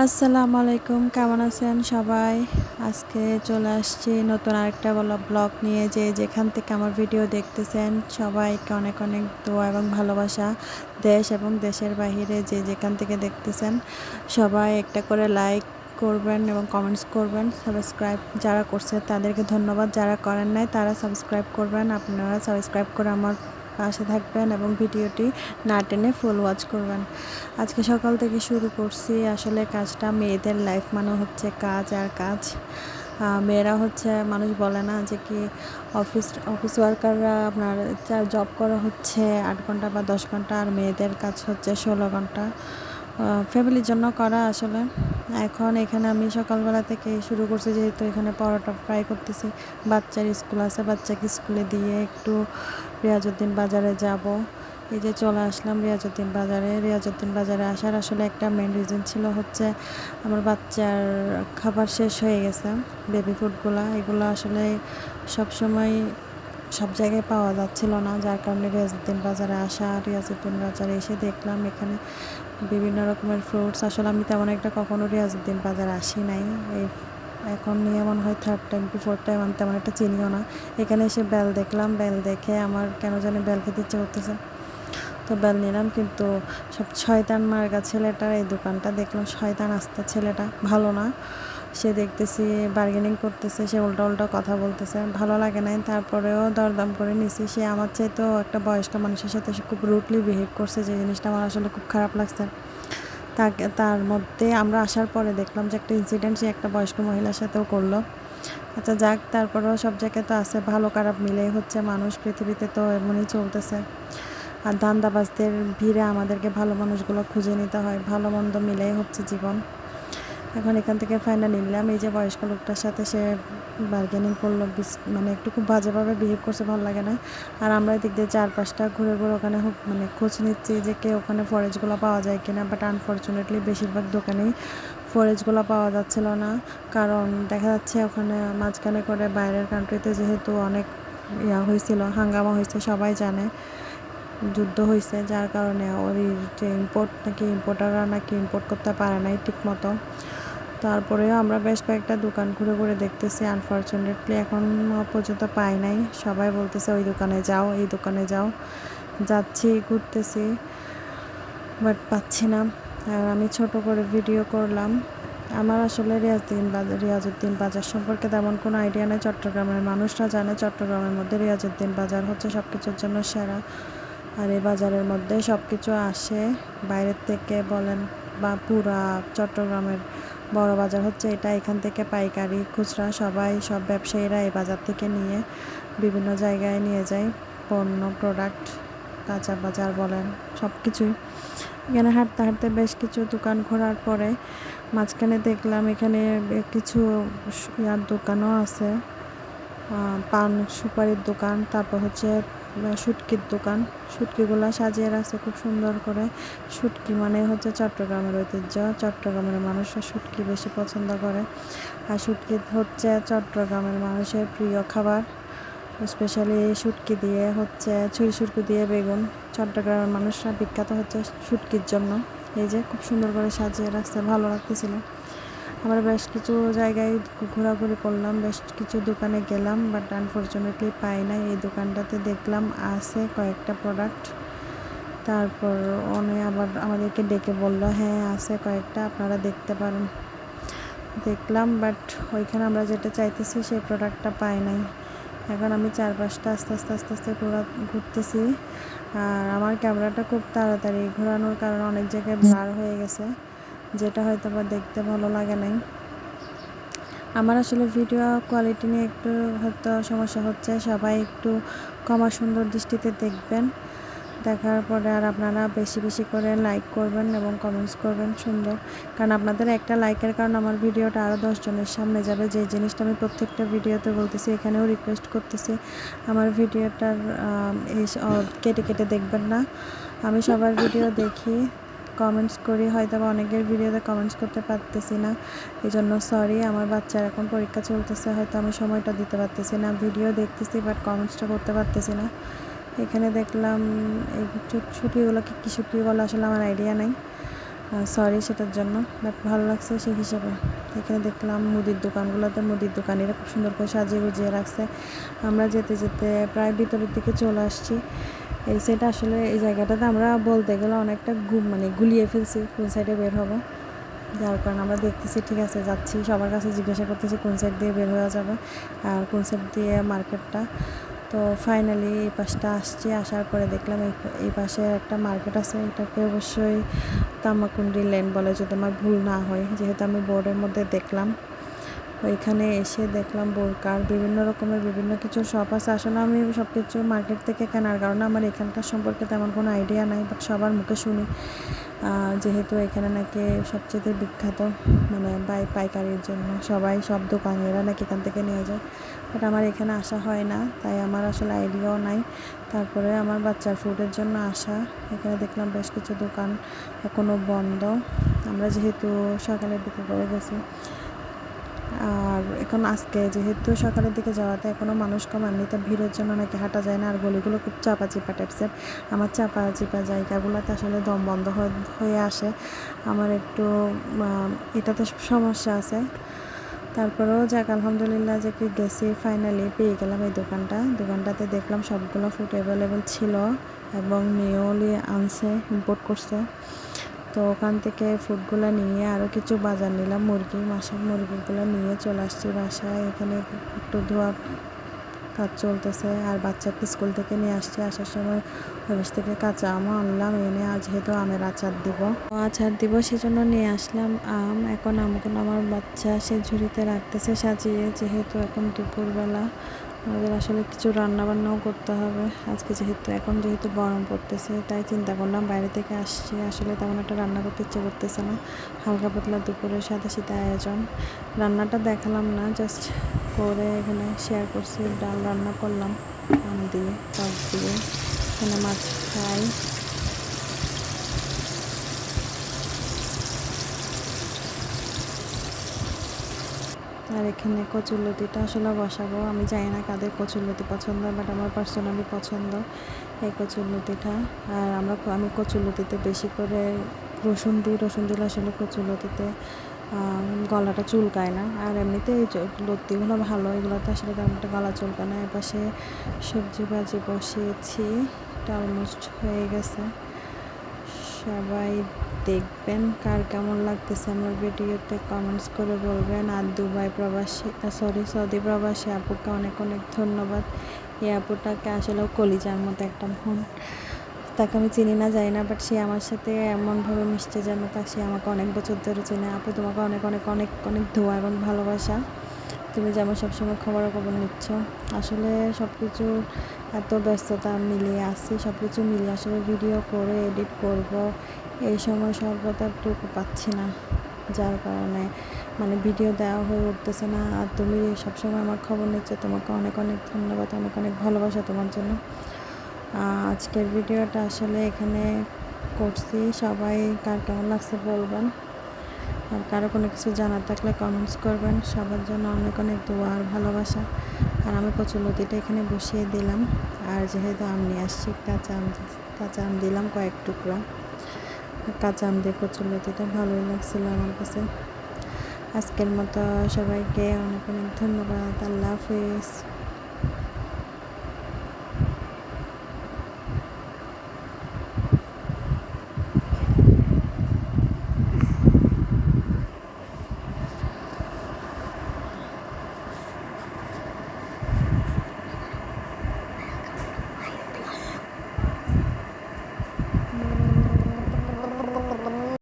আসসালামু আলাইকুম, কেমন আছেন সবাই? আজকে চলে আসছি নতুন আরেকটা ব্লগ নিয়ে। যেখান থেকে আমার ভিডিও দেখতেছেন সবাইকে অনেক অনেক দোয়া এবং ভালোবাসা। দেশ এবং দেশের বাহিরে যেখান থেকে দেখতেছেন সবাই একটা করে লাইক করবেন এবং কমেন্টস করবেন। সাবস্ক্রাইব যারা করছে তাদেরকে ধন্যবাদ, যারা করেন নাই তারা সাবস্ক্রাইব করবেন। আপনারা সাবস্ক্রাইব করে আমার পাশে থাকবেন এবং ভিডিওটি না টেনে ফুল ওয়াচ করবেন। আজকে সকাল থেকে শুরু করছি। আসলে কাজটা, মেয়েদের লাইফ মানে হচ্ছে কাজ আর কাজ। মেয়েরা হচ্ছে, মানুষ বলে না যে কি অফিস ওয়ার্কাররা আপনার জব করা হচ্ছে 8 ঘন্টা বা 10 ঘন্টা, আর মেয়েদের কাজ হচ্ছে 16 ঘন্টা ফ্যামিলির জন্য করা। আসলে এখন এখানে আমি সকালবেলা থেকে শুরু করছি, যেহেতু এখানে পরোটা ফ্রাই করতেছি। বাচ্চার স্কুল আছে, বাচ্চাকে স্কুলে দিয়ে একটু রিয়াজউদ্দিন বাজারে যাব। এই যে চলে আসলাম রিয়াজউদ্দিন বাজারে আসার আসলে একটা মেন রিজন ছিল হচ্ছে আমার বাচ্চার খাবার শেষ হয়ে গেছে। বেবি ফুডগুলো এগুলো আসলে সবসময় সব জায়গায় পাওয়া যাচ্ছিল না, যার কারণে রিয়াজউদ্দিন বাজারে আসা। রিয়াজউদ্দিন বাজারে এসে দেখলাম এখানে বিভিন্ন রকমের ফ্রুটস। আসলে আমি তেমন একটা কখনো রিয়াজউদ্দিন বাজারে আসি নাই, এই এখন নিয়ে মনে হয় 3rd টাইম কি 4th টাইম। আমি তেমন একটা চিনিও না। এখানে এসে বেল দেখলাম, বেল দেখে আমার কেন জানি বেল খেতে ইচ্ছে করতেছে, তো বেল নিলাম। কিন্তু সব শয়তান মার্কা ছেলেটার এই দোকানটা দেখলাম, শয়তান আস্তা ছেলেটা, ভালো না। সে দেখতেছি বার্গেনিং করতেছে, সে উল্টা উল্টা কথা বলতেছে, ভালো লাগে নাই। তারপরেও দরদাম করে নিছি। সে আমার চাইতেও একটা বয়স্ক মানুষের সাথে সে খুব রুডলি বিহেভ করছে, যে জিনিসটা আমার আসলে খুব খারাপ লাগছে। তার মধ্যে আমরা আসার পরে দেখলাম যে একটা ইনসিডেন্ট সে একটা বয়স্ক মহিলার সাথেও করলো। আচ্ছা যাক, তারপরেও সব জায়গায় তো আছে, ভালো খারাপ মিলেই হচ্ছে মানুষ, পৃথিবীতে তো এমনই চলতেছে। আর ধান্দাবাজদের ভিড়ে আমাদেরকে ভালো মানুষগুলো খুঁজে নিতে হয়, ভালো মন্দ মিলেই হচ্ছে জীবন। এখন এখান থেকে ফাইনালি নিলাম। এই যে বয়স্ক লোকটার সাথে সে বার্গেনিং করলো, মানে একটু খুব বাজেভাবে বিহেভ করছে, ভালো লাগে না। আর আমরা এদিক দিয়ে 4-5টা ঘুরে ঘুরে ওখানে মানে খোঁজ নিচ্ছি যে কে ওখানে ফরেজগুলো পাওয়া যায় কিনা, বাট আনফর্চুনেটলি বেশিরভাগ দোকানেই ফরেজগুলো পাওয়া যাচ্ছিল না। কারণ দেখা যাচ্ছে ওখানে মাঝখানে করে বাইরের কান্ট্রিতে যেহেতু অনেক হয়েছিল, হাঙ্গামা হয়েছে, সবাই জানে যুদ্ধ হয়েছে, যার কারণে ওই যে ইম্পোর্টাররা নাকি ইম্পোর্ট করতে পারে নাই ঠিক মতো। তারপরেও আমরা বেশ কয়েকটা দোকান ঘুরে ঘুরে দেখতেছি, আনফর্চুনেটলি এখন পর্যন্ত পাই নাই। সবাই বলতেছে ওই দোকানে যাও, এই দোকানে যাও, যাচ্ছি ঘুরতেছি, বাট পাচ্ছি না। আর আমি ছোট করে ভিডিও করলাম। আমার আসলে রিয়াজউদ্দিন বাজার সম্পর্কে তেমন কোনো আইডিয়া নেই। চট্টগ্রামের মানুষরা জানে চট্টগ্রামের মধ্যে রিয়াজউদ্দিন বাজার হচ্ছে সব কিছুর জন্য সেরা। আর এই বাজারের মধ্যে সব কিছু আসে বাইরের থেকে বলেন, বা পুরা চট্টগ্রামের বড় বাজার হচ্ছে এটা। এখান থেকে পাইকারি, খুচরা সব ব্যবসায়ীরা এই বাজার থেকে নিয়ে বিভিন্ন জায়গায় নিয়ে যায় পণ্য, প্রোডাক্ট, কাঁচা বাজার বলেন, সব কিছুই। এখানে হাঁটতে হাঁটতে বেশ কিছু দোকান ঘোরার পরে মাঝখানে দেখলাম এখানে কিছু দোকানও আছে, পান সুপারির দোকান, তারপর হচ্ছে শুটকির দোকান। শুটকিগুলো সাজিয়ে রাখছে খুব সুন্দর করে। শুটকি মানে হচ্ছে চট্টগ্রামের ঐতিহ্য, চট্টগ্রামের মানুষরা শুটকি বেশি পছন্দ করে। আর শুটকি হচ্ছে চট্টগ্রামের মানুষের প্রিয় খাবার। স্পেশালি শুটকি দিয়ে হচ্ছে ছুরি শুটকি দিয়ে বেগুন। চট্টগ্রামের মানুষরা বিখ্যাত হচ্ছে শুটকির জন্য। এই যে খুব সুন্দর করে সাজিয়ে রাখছে, ভালো লাগতেছিল। আমরা বেশ কিছু জায়গায় ঘোরাঘুরি করলাম, বেশ কিছু দোকানে গেলাম, বাট আনফর্চুনেটলি পাই নাই। এই দোকানটাতে দেখলাম আছে কয়েকটা প্রোডাক্ট। তারপর আবার আমাদেরকে ডেকে বললো হ্যাঁ আছে কয়েকটা, আপনারা দেখতে পারেন। দেখলাম, বাট ওইখানে আমরা যেটা চাইতেছি সেই প্রোডাক্টটা পাই নাই। এখন আমি 4-5টা আস্তে আস্তে আস্তে আস্তে ঘুরতেছি। আর আমার ক্যামেরাটা খুব তাড়াতাড়ি ঘোরানোর কারণে অনেক জায়গায় ব্লার হয়ে গেছে, যেটা হয়তো বা দেখতে ভালো লাগে নাই। আমার আসলে ভিডিও কোয়ালিটি নিয়ে একটু হয়তো সমস্যা হচ্ছে, সবাই একটু ক্ষমা সুন্দর দৃষ্টিতে দেখবেন। দেখার পরে আর আপনারা বেশি বেশি করে লাইক করবেন এবং কমেন্টস করবেন সুন্দর, কারণ আপনাদের একটা লাইকের কারণে আমার ভিডিওটা আরও 10 জনের সামনে যাবে। যে জিনিসটা আমি প্রত্যেকটা ভিডিওতে বলতেছি, এখানেও রিকোয়েস্ট করতেছি আমার ভিডিওটার কেটে কেটে দেখবেন না। আমি সবার ভিডিও দেখি, কমেন্টস করি, হয়তো বা অনেকের ভিডিওতে কমেন্টস করতে পারতেছি না, এই জন্য সরি। আমার বাচ্চার এখন পরীক্ষা চলতেছে, হয়তো আমি সময়টা দিতে পারতেছি না। ভিডিও দেখতেছি বাট কমেন্টসটা করতে পারতেছি না। এখানে দেখলাম এই শুটকিগুলোকে কী শুটকি বলে আসলে আমার আইডিয়া নেই। সরি সেটার জন্য, বাট ভালো লাগছে সেই হিসাবে। এখানে দেখলাম মুদির দোকানগুলোতে মুদির দোকানিরা খুব সুন্দর করে সাজিয়ে গুজিয়ে রাখছে। আমরা যেতে যেতে প্রায় ভিতরের দিকে চলে আসছি। এই সাইডে আসলে এই জায়গাটাতে আমরা বলতে গেলে অনেকটা মানে গুলিয়ে ফেলছি কোন সাইডে বের হবো, যার কারণে আমরা দেখতেছি ঠিক আছে যাচ্ছি, সবার কাছে জিজ্ঞাসা করতেছি কোন সাইড দিয়ে বের হয়ে যাবে আর কোন সাইড দিয়ে মার্কেটটা। তো ফাইনালি এই পাশটা আসছি, আসার পরে দেখলাম এই পাশে একটা মার্কেট আছে, এটাকে অবশ্যই তামাকুন্ডি লেন বলে যদি আমার ভুল না হয়, যেহেতু আমি বোর্ডের মধ্যে দেখলাম। ওইখানে এসে দেখলাম বোরকার বিভিন্ন রকমের বিভিন্ন কিছু শপ আছে। আসলে আমি সব কিছু মার্কেট থেকে কেনার কারণে আমার এখানকার সম্পর্কে তেমন কোনো আইডিয়া নাই, বাট সবার মুখে শুনি যেহেতু এখানে নাকি সবচেয়ে বিখ্যাত মানে পাইকারির জন্য সবাই সব দোকানিরা নাকি এখান থেকে নিয়ে যায়, বাট আমার এখানে আসা হয় না, তাই আমার আসলে আইডিয়াও নাই। তারপরে আমার বাচ্চার ফুডের জন্য আসা, এখানে দেখলাম বেশ কিছু দোকান এখনও বন্ধ। আমরা যেহেতু সকালের দিকে করে গেছি আর এখন আজকে যেহেতু সকালের দিকে যাওয়াতে এখনও মানুষ কম, এমনিতে ভিড়ের জন্য নাকি হাঁটা যায় না, আর গলিগুলো খুব চাপা চিপা টাইপসের। আমার চাপা চিপা জায়গাগুলোতে আসলে দম বন্ধ হয়ে আসে, আমার একটু এটাতে সমস্যা আছে। তারপরেও যাক আলহামদুলিল্লাহ যে কি গেছি, ফাইনালি পেয়ে গেলাম এই দোকানটাতে দেখলাম সবগুলো ফুড অ্যাভেলেবেল ছিল এবং নিউলি আনছে, ইম্পোর্ট করছে। তো ওখান থেকে ফুডগুলো নিয়ে আরও কিছু বাজার নিলাম, মাছের মুরগিগুলো নিয়ে চলে আসছি বাসায়। এখানে একটু ধোয়া কাজ চলতেছে আর বাচ্চাকে স্কুল থেকে নিয়ে আসছি, আসার সময় অফিস থেকে কাঁচা আমও আনলাম, এনে যেহেতু আমের আচার দিব সেজন্য নিয়ে আসলাম আম। এখন আমগুলো আমার বাচ্চা সে ঝুড়িতে রাখতেছে সাজিয়ে, যেহেতু এখন দুপুরবেলা আমাদের আসলে কিছু রান্নাবান্নাও করতে হবে আজকে, যেহেতু গরম পড়তেছে, তাই চিন্তা করলাম বাইরে থেকে আসছি, আসলে তেমন একটা রান্না করতে ইচ্ছে করতেছে না, হালকা পাতলা দুপুরের সাথে সাথে আয়োজন। রান্নাটা দেখালাম না, জাস্ট করে এখানে শেয়ার করছি। ডাল রান্না করলাম আম দিয়ে, টক দিয়ে, এখানে মাছ ফ্রাই। আর এখানে কচুরলতিটা আসলে বসাবো, আমি জানি না কাদের কচুরলতি পছন্দ, বাট আমার পার্সোনালি পছন্দ এই কচুরলতিটা। আর আমি কচুরলতিতে বেশি করে রসুন দিলে আসলে কচুরলতিতে গলাটা চুলকায় না, আর এমনিতে এই লতিগুলো ভালো, এগুলোতে আসলে তেমন একটা গলা চুলকায় না। এপাশে সবজি ভাজি বসিয়েছি, এটা অলমোস্ট হয়ে গেছে। সবাই দেখবেন কার কেমন লাগতেছে আমার ভিডিওতে, কমেন্টস করে বলবেন। আর সৌদি প্রবাসী আপুকে অনেক অনেক ধন্যবাদ। এই আপুটাকে আসলেও কলিজার মতো একটা বোন, তাকে আমি চিনি না যাই না, বাট সে আমার সাথে এমনভাবে মিশছে যেন সে আমাকে অনেক বছর ধরে চেনে। আপু তোমাকে অনেক অনেক অনেক অনেক দোয়া এবং ভালোবাসা, তুমি যেমন সবসময় খবর নিচ্ছ। আসলে সব কিছু এত ব্যস্ততা মিলিয়ে আসছি, সব কিছু মিলিয়ে আসলে ভিডিও করে এডিট করব এই সময় সর্বদাটুকু পাচ্ছি না, যার কারণে মানে ভিডিও দেওয়া হয়ে উঠতেছে না। আর তুমি সবসময় আমার খবর নিচ্ছ, তোমাকে অনেক অনেক ধন্যবাদ, অনেক অনেক ভালোবাসা তোমার জন্য। আজকের ভিডিওটা আসলে এখানে করছি, সবাই কার কেমন লাগছে বলবেন, আর কারো কোনো কিছু জানার থাকলে কমেন্টস করবেন। সবার জন্য অনেক অনেক দোয়া আর ভালোবাসা। আর আমি কচুরলতিটা এখানে বসিয়ে দিলাম, আর যেহেতু আম নিয়ে আসছি কাঁচা আম দিলাম কয়েক টুকরা, কাঁচা আম দিয়ে কচুরলতিটা ভালোই লাগছিল আমার কাছে। আজকের মতো সবাইকে অনেক অনেক ধন্যবাদ, আল্লাহ হাফিজ।